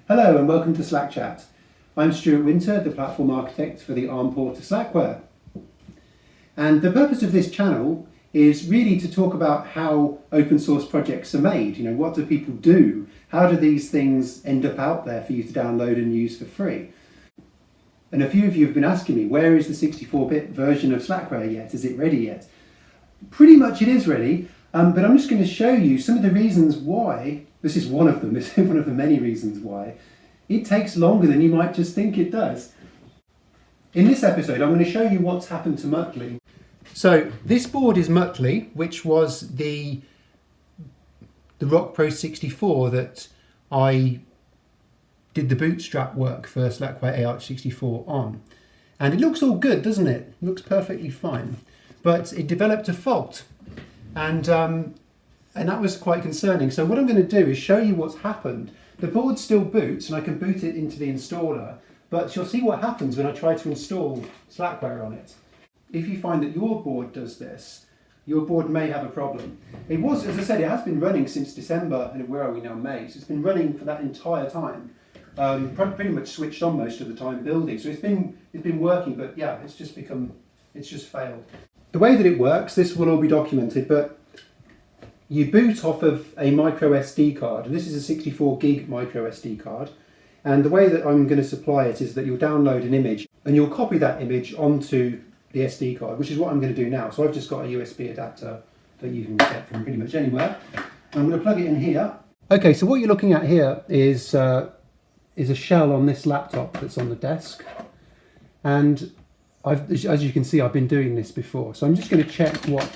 Hello and welcome to Slack Chat. I'm Stuart Winter, the platform architect for the ARM port to Slackware. And the purpose of this channel is really to talk about how open source projects are made. What do people do? How do these things end up out there for you to download and use for free? And a few of you have been asking me, where is the 64-bit version of Slackware yet? Is it ready yet? Pretty much it is ready, but I'm just going to show you some of the reasons why. This is one of them, it's one of the many reasons why it takes longer than you might just think it does. In this episode, I'm going to show you what's happened to Mutley. So this board is Mutley, which was the Rock Pro 64 that I did the bootstrap work for Slackware AArch64 on. And it looks all good, doesn't it? It looks perfectly fine. But it developed a fault. And that was quite concerning. So what I'm going to do is show you what's happened. The board still boots and I can boot it into the installer, but you'll see what happens when I try to install Slackware on it. If you find that your board does this, your board may have a problem. It was, as I said, it has been running since December, and where are we now, May? So it's been running for that entire time. Pretty much switched on most of the time building. So it's been working, but yeah, it's just failed. The way that it works, this will all be documented, but you boot off of a micro SD card, and this is a 64 gig micro SD card. And the way that I'm going to supply it is that you'll download an image and you'll copy that image onto the SD card, which is what I'm going to do now. So I've just got a USB adapter that you can get from pretty much anywhere. I'm going to plug it in here. Okay, so what you're looking at here is a shell on this laptop that's on the desk. And as you can see, I've been doing this before. So I'm just going to check what...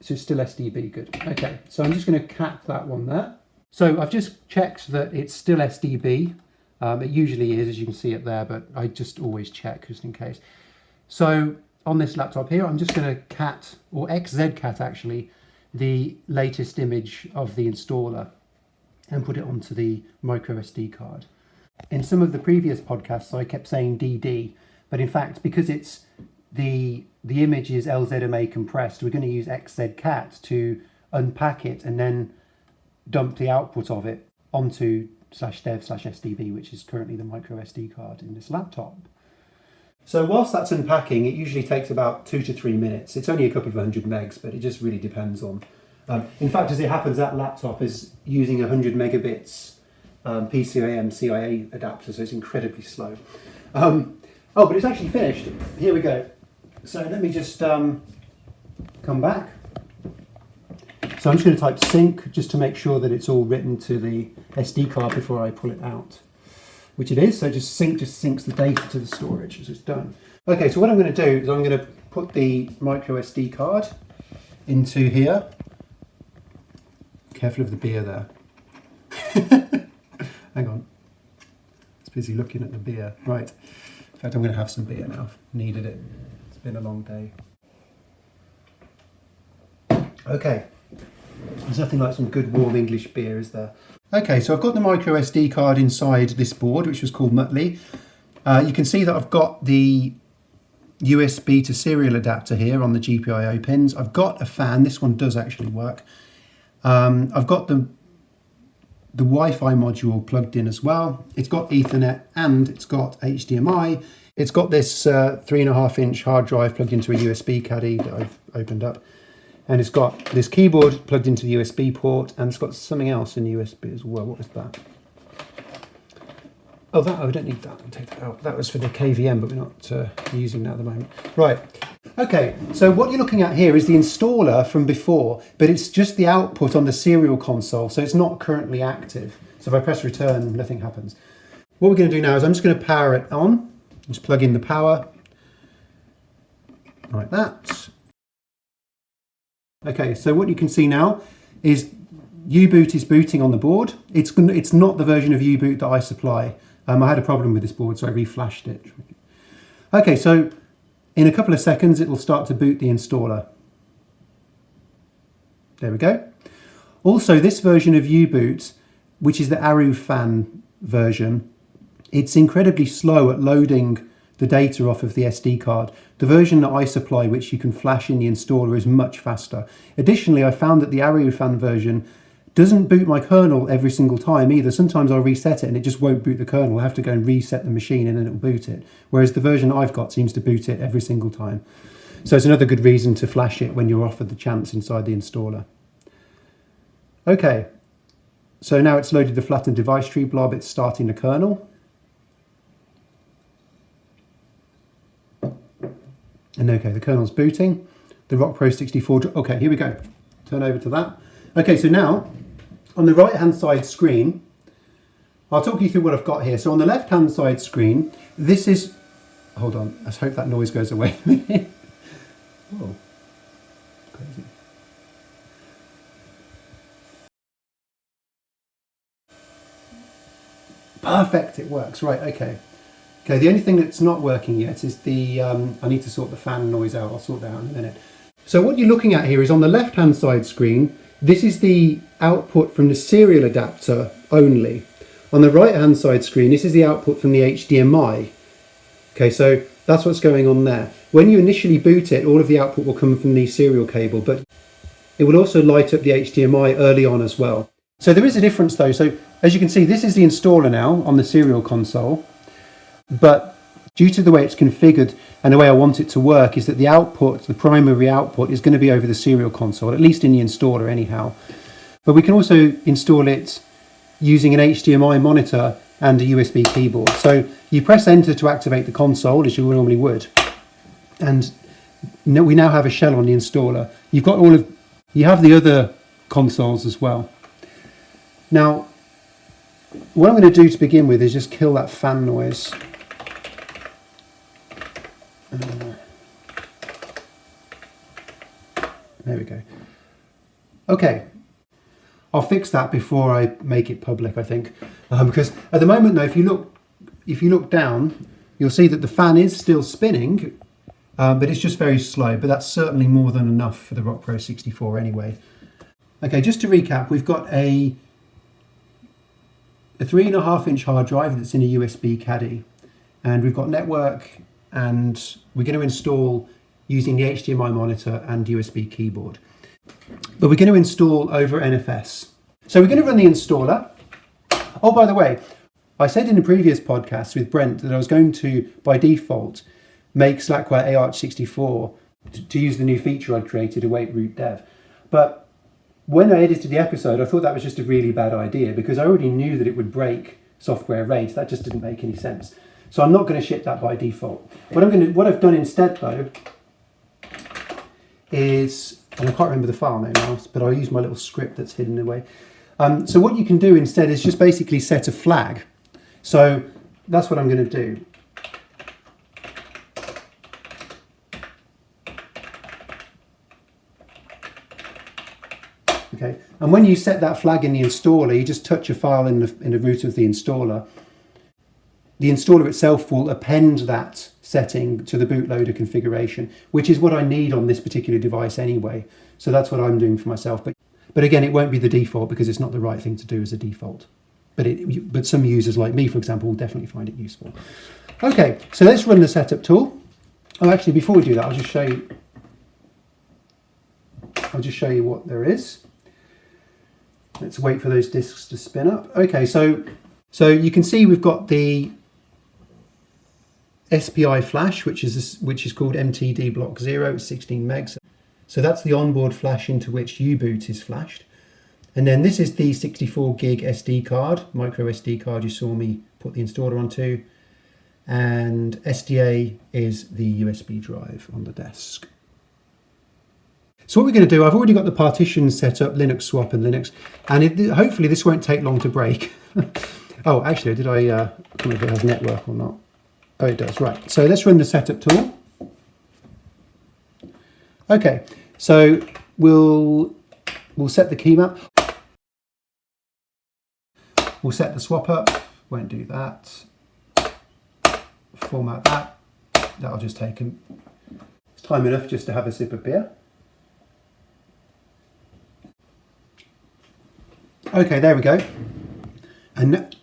So it's still SDB, good. Okay, so I'm just going to cap that one there. So I've just checked that it's still SDB. It usually is, as you can see it there, but I just always check just in case. So on this laptop here, I'm just going to cat, or XZCat actually, the latest image of the installer and put it onto the micro SD card. In some of the previous podcasts, I kept saying DD, but in fact, because it's the image is LZMA compressed, we're going to use XZCat to unpack it and then dump the output of it onto /dev/SDB, which is currently the micro SD card in this laptop. So whilst that's unpacking, it usually takes about 2 to 3 minutes. It's only a couple of 100 megs, but it just really depends on. In fact, as it happens, that laptop is using 100 megabits PCIe CIA adapter, so it's incredibly slow. Oh, but it's actually finished. Here we go. So let me just come back. So I'm just going to type sync just to make sure that it's all written to the SD card before I pull it out, which it is. So just syncs the data to the storage, so it's done. Okay, so what I'm going to do is I'm going to put the micro SD card into here. Careful of the beer there. Hang on. It's busy looking at the beer. Right. In fact, I'm going to have some beer now. Needed it. It's been a long day. Okay. There's nothing like some good warm English beer, is there? Okay, so I've got the micro SD card inside this board, which was called Mutley. You can see that I've got the USB to serial adapter here on the GPIO pins. I've got a fan. This one does actually work. I've got the Wi-Fi module plugged in as well. It's got Ethernet and it's got HDMI. It's got this 3.5-inch hard drive plugged into a USB caddy that I've opened up. And it's got this keyboard plugged into the USB port, and it's got something else in USB as well. What was that? Oh, I don't need that. I'll take that out. That was for the KVM, but we're not using that at the moment. Right. Okay, so what you're looking at here is the installer from before, but it's just the output on the serial console, so it's not currently active. So if I press return, nothing happens. What we're going to do now is I'm just going to power it on. Just plug in the power, like that. Okay, so what you can see now is U-boot is booting on the board. It's not the version of U-boot that I supply. I had a problem with this board, so I reflashed it. Okay, so in a couple of seconds, it will start to boot the installer. There we go. Also, this version of U-boot, which is the ARUFan version, it's incredibly slow at loading the data off of the SD card. The version that I supply, which you can flash in the installer, is much faster. Additionally, I found that the ARUFan version doesn't boot my kernel every single time either. Sometimes I'll reset it and it just won't boot the kernel. I have to go and reset the machine and then it'll boot it. Whereas the version I've got seems to boot it every single time. So it's another good reason to flash it when you're offered the chance inside the installer. Okay, so now it's loaded the flattened device tree blob, it's starting the kernel. And okay, the kernel's booting. The AArch64, okay, here we go. Turn over to that. Okay, so now, on the right-hand side screen, I'll talk you through what I've got here. So on the left-hand side screen, this is, hold on, let's hope that noise goes away. Whoa, crazy. Perfect, it works, right, okay. Okay, the only thing that's not working yet is the, I need to sort the fan noise out. I'll sort that out in a minute. So what you're looking at here is on the left-hand side screen, this is the output from the serial adapter only. On the right-hand side screen, this is the output from the HDMI. Okay, so that's what's going on there. When you initially boot it, all of the output will come from the serial cable, but it will also light up the HDMI early on as well. So there is a difference though. So as you can see, this is the installer now on the serial console. But due to the way it's configured and the way I want it to work is that the output, the primary output, is going to be over the serial console, at least in the installer anyhow. But we can also install it using an HDMI monitor and a USB keyboard. So you press enter to activate the console as you normally would. And we now have a shell on the installer. You have the other consoles as well. Now, what I'm going to do to begin with is just kill that fan noise. There we go. Okay, I'll fix that before I make it public, I think, because at the moment, though, if you look down, you'll see that the fan is still spinning, but it's just very slow. But that's certainly more than enough for the AArch64 anyway. Okay, just to recap, we've got a 3.5-inch hard drive that's in a USB caddy, and we've got network, and we're going to install using the HDMI monitor and USB keyboard. But we're going to install over NFS. So we're going to run the installer. Oh, by the way, I said in the previous podcast with Brent that I was going to, by default, make Slackware AArch64 to use the new feature I'd created, await root dev. But when I edited the episode, I thought that was just a really bad idea because I already knew that it would break software RAID. That just didn't make any sense. So I'm not going to ship that by default. What I've done instead though is, and I can't remember the file name now, but I'll use my little script that's hidden away. So what you can do instead is just basically set a flag. So that's what I'm going to do. Okay, and when you set that flag in the installer, you just touch a file in the root of the installer. The installer itself will append that setting to the bootloader configuration, which is what I need on this particular device anyway. So that's what I'm doing for myself. But again, it won't be the default because it's not the right thing to do as a default. But some users like me, for example, will definitely find it useful. Okay, so let's run the setup tool. Oh, actually, before we do that, I'll just show you what there is. Let's wait for those disks to spin up. Okay, so you can see we've got the SPI flash, which is called MTD block 0, it's 16 megs. So that's the onboard flash into which U-boot is flashed. And then this is the 64 gig SD card, micro SD card you saw me put the installer onto. And SDA is the USB drive on the desk. So what we're going to do, I've already got the partitions set up, Linux swap and Linux, and hopefully this won't take long to break. Oh, actually, did I don't know if it has network or not. Oh, it does, right. So let's run the setup tool. Okay, so we'll set the key map. We'll set the swap up, won't do that. Format that, that'll just take it's time enough just to have a sip of beer. Okay, there we go. And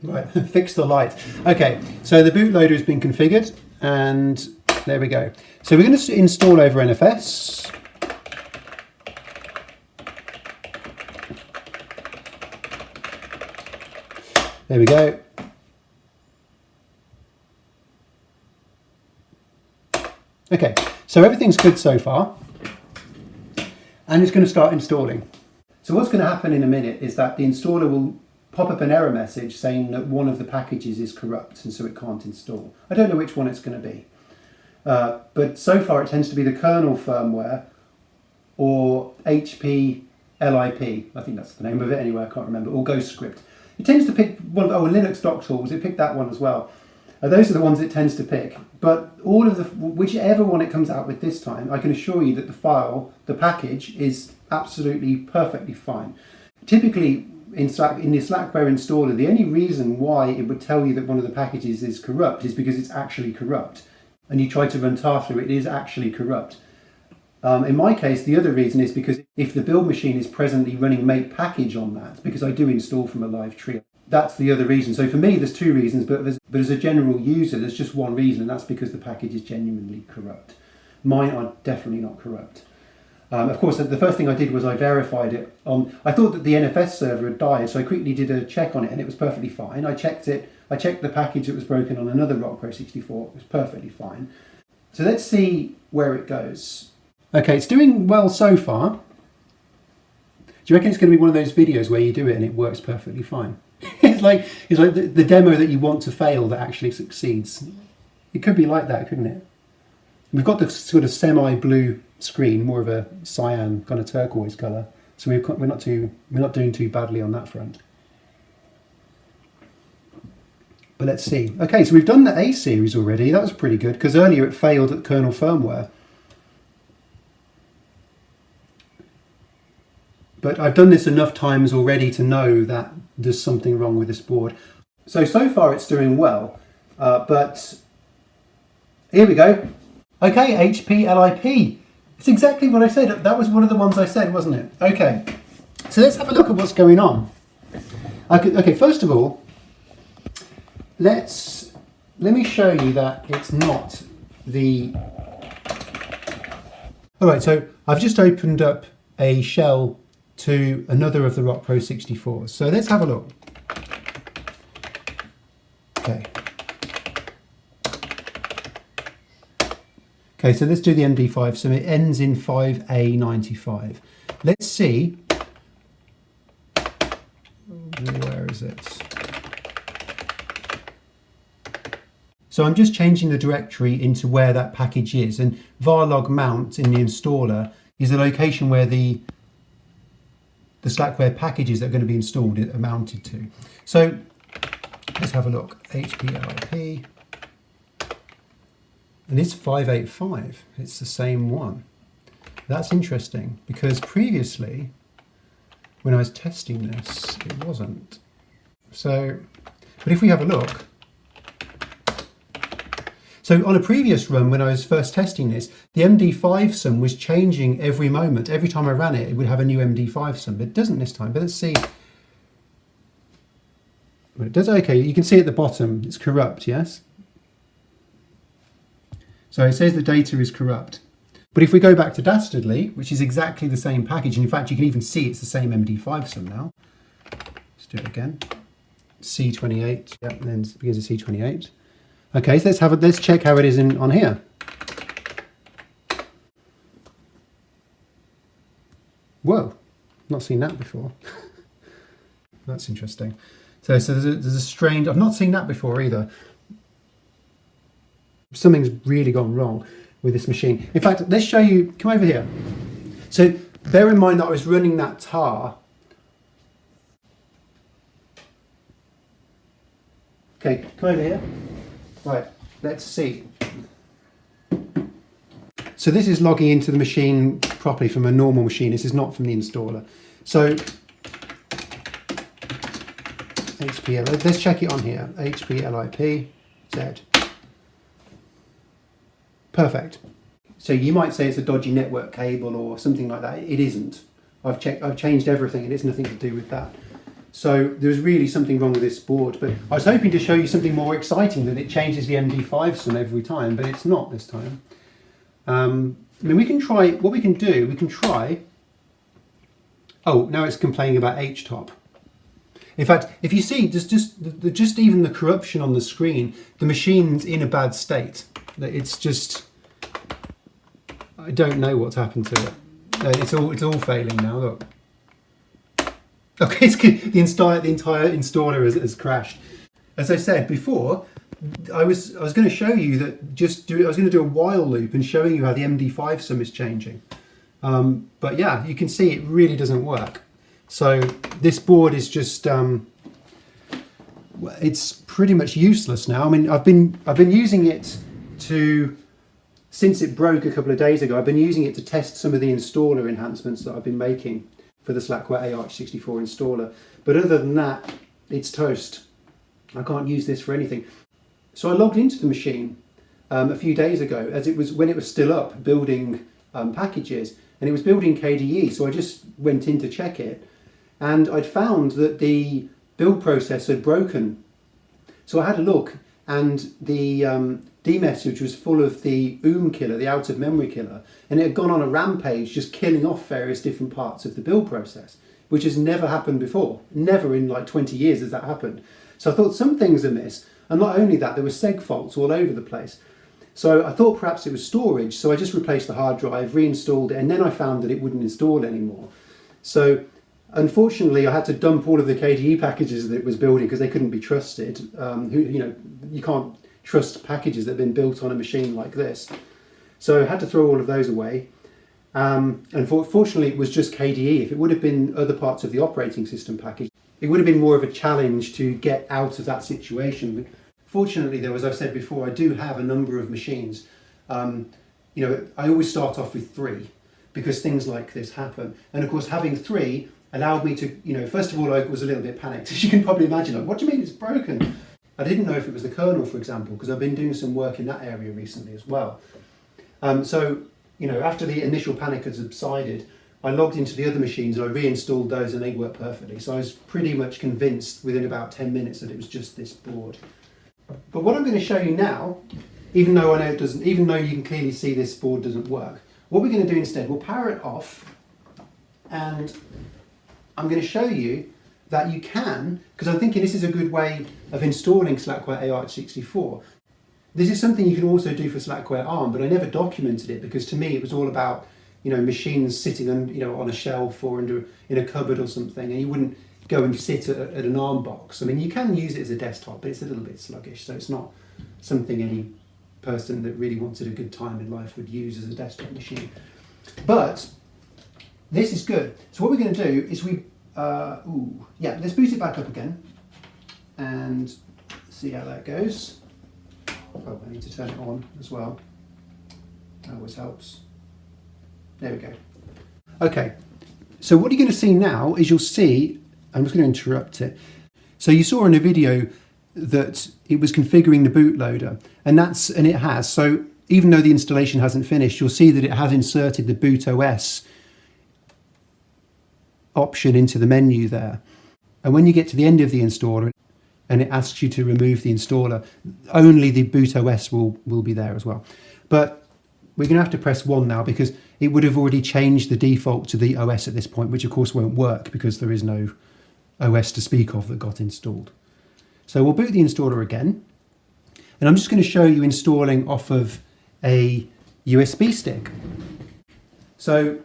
right, fix the light. Okay, so the bootloader has been configured, and there we go. So we're going to install over NFS. There we go. Okay, so everything's good so far. And it's going to start installing. So what's going to happen in a minute is that the installer will pop up an error message saying that one of the packages is corrupt and so it can't install. I don't know which one it's going to be. But so far it tends to be the kernel firmware or HP LIP. I think that's the name of it anyway, I can't remember. Or Ghost Script. It tends to pick one of, Linux Doc Tools, it picked that one as well. Those are the ones it tends to pick. But all of the, whichever one it comes out with this time, I can assure you that the file, the package, is absolutely perfectly fine. Typically, in the Slackware installer, the only reason why it would tell you that one of the packages is corrupt is because it's actually corrupt. And you try to run tar through it is actually corrupt. In my case, the other reason is because if the build machine is presently running make package on that, because I do install from a live tree, that's the other reason. So for me, there's two reasons, but as a general user, there's just one reason, and that's because the package is genuinely corrupt. Mine are definitely not corrupt. Of course, the first thing I did was I verified it on. I thought that the NFS server had died, so I quickly did a check on it, and it was perfectly fine. I checked it. I checked the package that was broken on another AArch64. It was perfectly fine. So let's see where it goes. Okay, it's doing well so far. Do you reckon it's going to be one of those videos where you do it and it works perfectly fine? it's like the demo that you want to fail that actually succeeds. It could be like that, couldn't it? We've got the sort of semi-blue screen, more of a cyan kind of turquoise colour, so we're not doing too badly on that front. But let's see. Okay, so we've done the A series already. That was pretty good because earlier it failed at kernel firmware. But I've done this enough times already to know that there's something wrong with this board. So far it's doing well, but here we go. Okay, HP LIP. It's exactly what I said. That was one of the ones I said, wasn't it? Okay, so let's have a look at what's going on. Okay, first of all, let me show you that it's not the... All right, so I've just opened up a shell to another of the AArch64s. So let's have a look. Okay. Okay, so let's do the MD5. So it ends in 5A95. Let's see. Where is it? So I'm just changing the directory into where that package is. And varlog mount in the installer is the location where the Slackware packages that are going to be installed are mounted to. So let's have a look. HP LIP. And it's 585. It's the same one. That's interesting because previously, when I was testing this, it wasn't. So, but if we have a look, so on a previous run, when I was first testing this, the MD5 sum was changing every moment. Every time I ran it, it would have a new MD5 sum, but it doesn't this time. But let's see. Well, it does, okay, you can see at the bottom, it's corrupt, yes? So it says the data is corrupt. But if we go back to Dastardly, which is exactly the same package, and in fact, you can even see it's the same MD5 sum now. Let's do it again. C28, yeah, and then it begins at C28. Okay, so let's check how it is on here. Whoa, not seen that before. That's interesting. So there's a strange, I've not seen that before either. Something's really gone wrong with this machine. In fact, let's show you, come over here. So bear in mind that I was running that tar. Okay, come over here. Right, let's see. So this is logging into the machine properly from a normal machine. This is not from the installer. So HP, let's check it on here. HP LIP Z. Perfect. So you might say it's a dodgy network cable or something like that. It isn't. I've changed everything and it's nothing to do with that. So there's really something wrong with this board, but I was hoping to show you something more exciting, that it changes the MD5 sum every time, but it's not this time. I mean, we can try, what we can do, we can try, oh, now it's complaining about htop. In fact, if you see, just even the corruption on the screen, the machine's in a bad state. It's just, I don't know what's happened to it. It's all failing now, look. Okay, the entire installer has crashed. As I said before, I was going to show you that I was going to do a while loop and showing you how the MD5 sum is changing. But yeah, you can see it really doesn't work. So this board is just it's pretty much useless now. I mean, I've been using it since it broke a couple of days ago. I've been using it to test some of the installer enhancements that I've been making for the Slackware AArch64 installer. But other than that, it's toast. I can't use this for anything. So I logged into the machine a few days ago when it was still up building packages, and it was building KDE. So I just went in to check it, and I'd found that the build process had broken. So I had a look, and the dmessage was full of the killer, the out of memory killer, and it had gone on a rampage just killing off various different parts of the build process, which has never happened before. Never in like 20 years has that happened. So I thought something's amiss, and not only that, there were seg faults all over the place. So I thought perhaps it was storage, so I just replaced the hard drive, reinstalled it, and then I found that it wouldn't install anymore. So unfortunately, I had to dump all of the KDE packages that it was building because they couldn't be trusted. You can't trust packages that have been built on a machine like this. So I had to throw all of those away. And fortunately, it was just KDE. If it would have been other parts of the operating system package, it would have been more of a challenge to get out of that situation. But fortunately, though, as I've said before, I do have a number of machines. I always start off with 3 because things like this happen. And of course, having 3 allowed me to, first of all, I was a little bit panicked. As you can probably imagine, like, what do you mean it's broken? I didn't know if it was the kernel, for example, because I've been doing some work in that area recently as well. After the initial panic had subsided, I logged into the other machines and I reinstalled those and they worked perfectly. So I was pretty much convinced within about 10 minutes that it was just this board. But what I'm going to show you now, even though I know it doesn't, even though you can clearly see this board doesn't work, what we're going to do instead, we'll power it off, and I'm going to show you that you can, because I'm thinking this is a good way of installing Slackware AArch64. This is something you can also do for Slackware ARM, but I never documented it because to me it was all about machines sitting on a shelf or in a cupboard or something, and you wouldn't go and sit at an ARM box. I mean, you can use it as a desktop, but it's a little bit sluggish, so it's not something any person that really wanted a good time in life would use as a desktop machine. But this is good. So what we're going to do is let's boot it back up again and see how that goes. Oh, I need to turn it on as well. That always helps. There we go. Okay, so what you're going to see now is you'll see, I'm just going to interrupt it. So you saw in a video that it was configuring the bootloader, and it has. So even though the installation hasn't finished, you'll see that it has inserted the boot OS option into the menu there. And when you get to the end of the installer and it asks you to remove the installer, only the boot OS will be there as well. But we're going to have to press 1 now because it would have already changed the default to the OS at this point, which of course won't work because there is no OS to speak of that got installed. So we'll boot the installer again, and I'm just going to show you installing off of a USB stick. So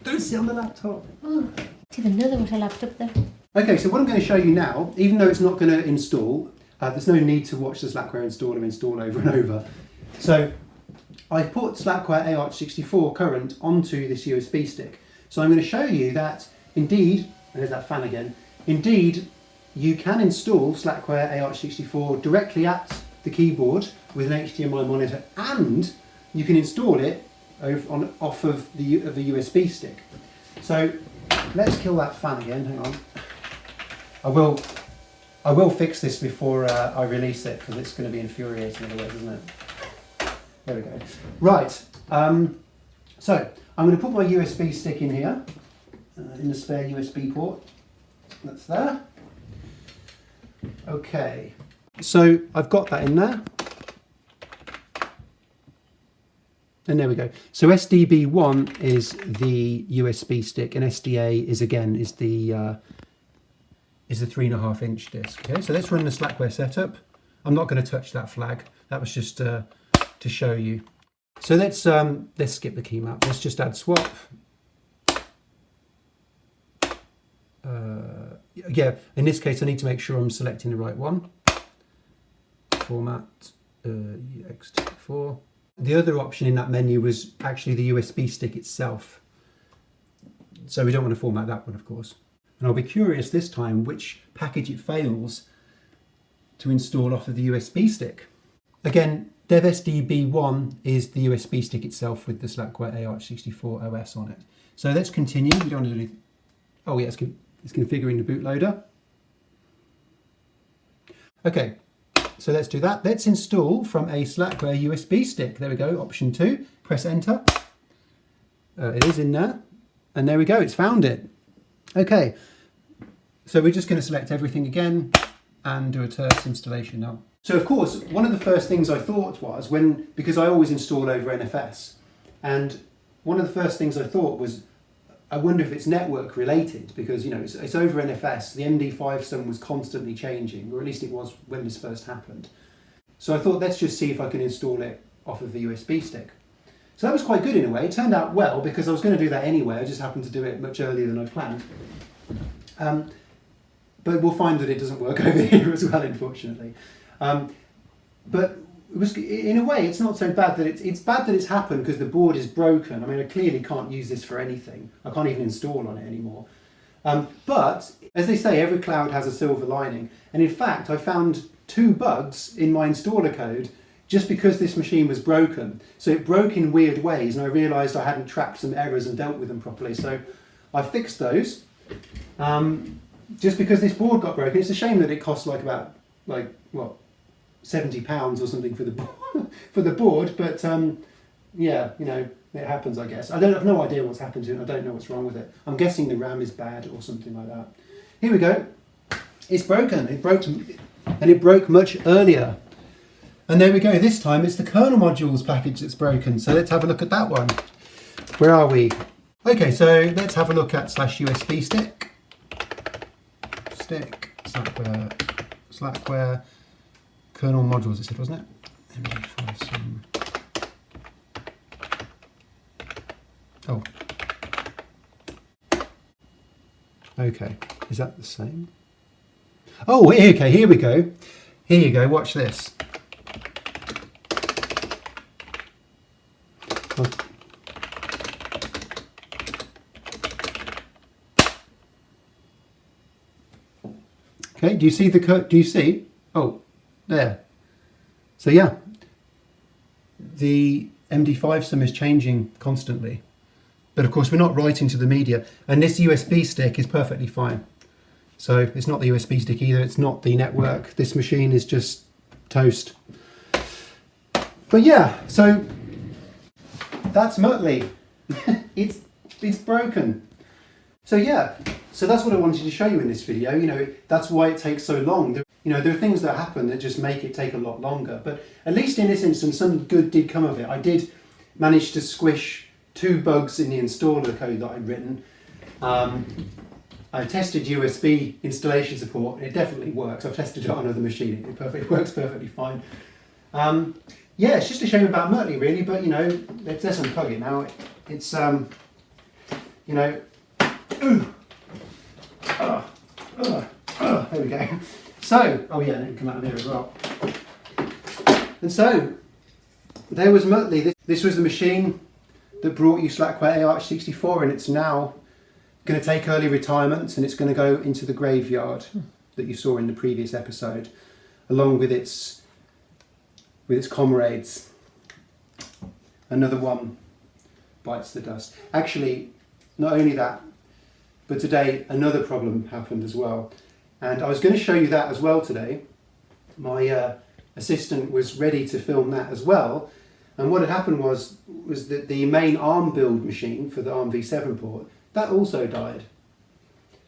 don't sit on the laptop. Oh, I have another little laptop there. Okay, so what I'm going to show you now, even though it's not going to install, there's no need to watch the Slackware installer install over and over. So I've put Slackware AArch64 current onto this USB stick. So I'm going to show you that indeed, there's that fan again, indeed you can install Slackware AArch64 directly at the keyboard with an HDMI monitor, and you can install it off of the USB stick. So let's kill that fan again, hang on. I will fix this before I release it because it's going to be infuriating otherwise, isn't it? There we go. Right, so I'm going to put my USB stick in here, in the spare USB port. That's there. Okay, so I've got that in there. And there we go. So SDB1 is the USB stick, and SDA is the 3.5-inch disc. Okay, so let's run the Slackware setup. I'm not going to touch that flag. That was just to show you. So let's skip the key map. Let's just add swap. Yeah, in this case I need to make sure I'm selecting the right one. Format ext4. The other option in that menu was actually the USB stick itself. So we don't want to format that one, of course. And I'll be curious this time which package it fails to install off of the USB stick. Again, DevSDB1 is the USB stick itself with the Slackware AArch64 OS on it. So let's continue. We don't want to do anything. Oh yeah, it's configuring the bootloader. Okay, so let's do that. Let's install from a Slackware USB stick. There we go, option 2. Press enter. It is in there. And there we go, it's found it. Okay, so we're just going to select everything again and do a terse installation now. So of course, one of the first things I thought was because I always install over NFS, and one of the first things I thought was, I wonder if it's network related, because it's over NFS. The MD5 sum was constantly changing, or at least it was when this first happened. So I thought, let's just see if I can install it off of the USB stick. So that was quite good in a way. It turned out well, because I was going to do that anyway. I just happened to do it much earlier than I planned. But we'll find that it doesn't work over here as well, unfortunately. But it was, in a way, it's not so bad that it's bad that it's happened because the board is broken. I mean, I clearly can't use this for anything. I can't even install on it anymore. But as they say, every cloud has a silver lining. And in fact, I found 2 bugs in my installer code just because this machine was broken. So it broke in weird ways, and I realised I hadn't tracked some errors and dealt with them properly. So I fixed those. Just because this board got broken. It's a shame that it cost about £70 or something for the board, but yeah, it happens, I guess. I have no idea what's happened to it. I don't know what's wrong with it. I'm guessing the RAM is bad or something like that. Here we go. It's broken. It broke, and it broke much earlier. And there we go. This time it's the kernel modules package that's broken. So let's have a look at that one. Where are we? Okay, so let's have a look at /USB stick. Slackware kernel modules, it said, wasn't it? Let me find some. Oh. Okay, is that the same? Oh, okay, here we go. Here you go, watch this. Oh. Okay, do you see the code? Do you see? Oh, there. So yeah, the MD5 sum is changing constantly. But of course we're not writing to the media, and this USB stick is perfectly fine. So it's not the USB stick either, it's not the network. This machine is just toast. But yeah, so that's mutley. it's broken. So yeah, so that's what I wanted to show you in this video. That's why it takes so long. There are things that happen that just make it take a lot longer. But at least in this instance, some good did come of it. I did manage to squish 2 bugs in the installer code that I'd written. I tested USB installation support, and it definitely works. I've tested it on another machine. It works perfectly fine. Yeah, it's just a shame about mutley, really. But let's unplug it now. It's there we go. So, oh yeah, it can come out of here as well. And so, there was mutley. This was the machine that brought you Slackware AArch64, and it's now going to take early retirement, and it's going to go into the graveyard that you saw in the previous episode, along with its comrades. Another one bites the dust. Actually, not only that, but today another problem happened as well. And I was going to show you that as well today. My assistant was ready to film that as well. And what had happened was that the main ARM build machine for the ARM v7 port, that also died.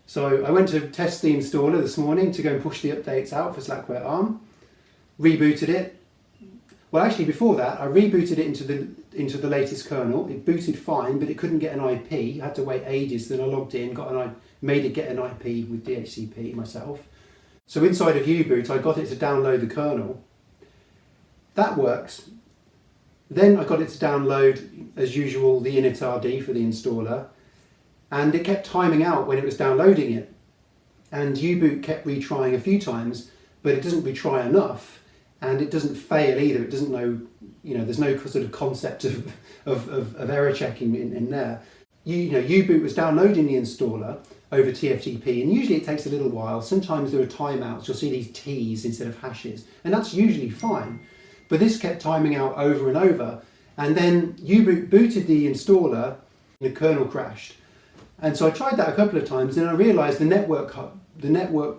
So I went to test the installer this morning to go and push the updates out for Slackware ARM, rebooted it. Well, actually, before that, I rebooted it into the latest kernel. It booted fine, but it couldn't get an IP. I had to wait ages. Then I logged in, made it get an IP with DHCP myself. So inside of U-boot, I got it to download the kernel. That worked. Then I got it to download, as usual, the initRD for the installer, and it kept timing out when it was downloading it. And U-boot kept retrying a few times, but it doesn't retry enough, and it doesn't fail either. It doesn't know, there's no sort of concept of error checking in there. U-boot was downloading the installer over TFTP, and usually it takes a little while. Sometimes there are timeouts. You'll see these T's instead of hashes, and that's usually fine. But this kept timing out over and over, and then U-boot booted the installer, the kernel crashed. And so I tried that a couple of times, and I realised the network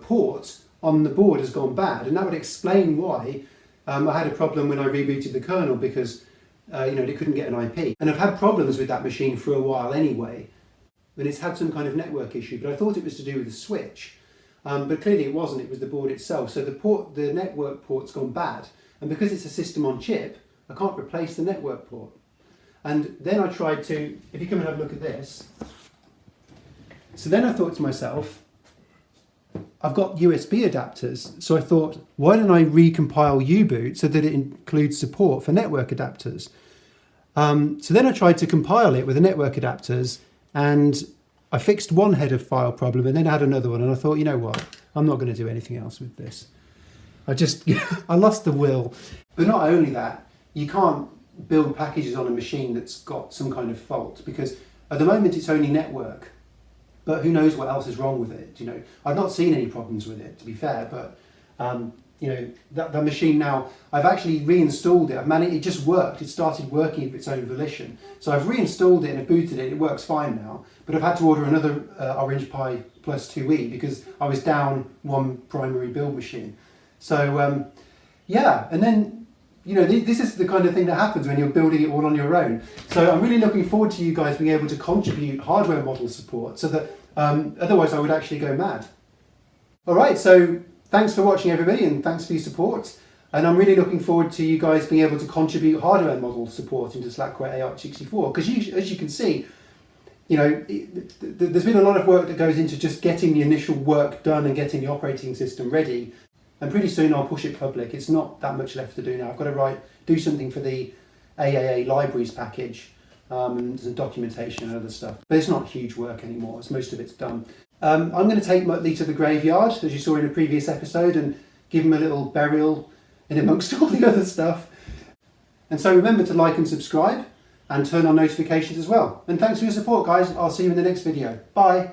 port on the board has gone bad, and that would explain why I had a problem when I rebooted the kernel, because it couldn't get an IP. And I've had problems with that machine for a while anyway, and it's had some kind of network issue, but I thought it was to do with the switch. But clearly it wasn't, it was the board itself. So the network port's gone bad. And because it's a system on chip, I can't replace the network port. And then I tried to, if you come and have a look at this, so then I thought to myself, I've got USB adapters, so I thought, why don't I recompile U-boot so that it includes support for network adapters? So then I tried to compile it with the network adapters, and I fixed one header file problem, and then I had another one, and I thought, you know what, I'm not going to do anything else with this. I lost the will. But not only that, you can't build packages on a machine that's got some kind of fault, because at the moment it's only network, but who knows what else is wrong with it. I've not seen any problems with it, to be fair, but that machine now, I've actually reinstalled it. It just worked. It started working of its own volition. So I've reinstalled it and I've booted it. It works fine now, but I've had to order another Orange Pi Plus 2E because I was down one primary build machine. So yeah, and then this is the kind of thing that happens when you're building it all on your own. So I'm really looking forward to you guys being able to contribute hardware model support, so that otherwise I would actually go mad. All right, so thanks for watching everybody, and thanks for your support. And I'm really looking forward to you guys being able to contribute hardware model support into Slackware AArch64, because as you can see, there's been a lot of work that goes into just getting the initial work done and getting the operating system ready. And pretty soon I'll push it public. It's not that much left to do now. I've got to do something for the AAA libraries package, and some documentation and other stuff. But it's not huge work anymore, as most of it's done. I'm going to take Mutley to the graveyard, as you saw in a previous episode, and give him a little burial in amongst all the other stuff. And so remember to like and subscribe, and turn on notifications as well. And thanks for your support, guys. I'll see you in the next video. Bye.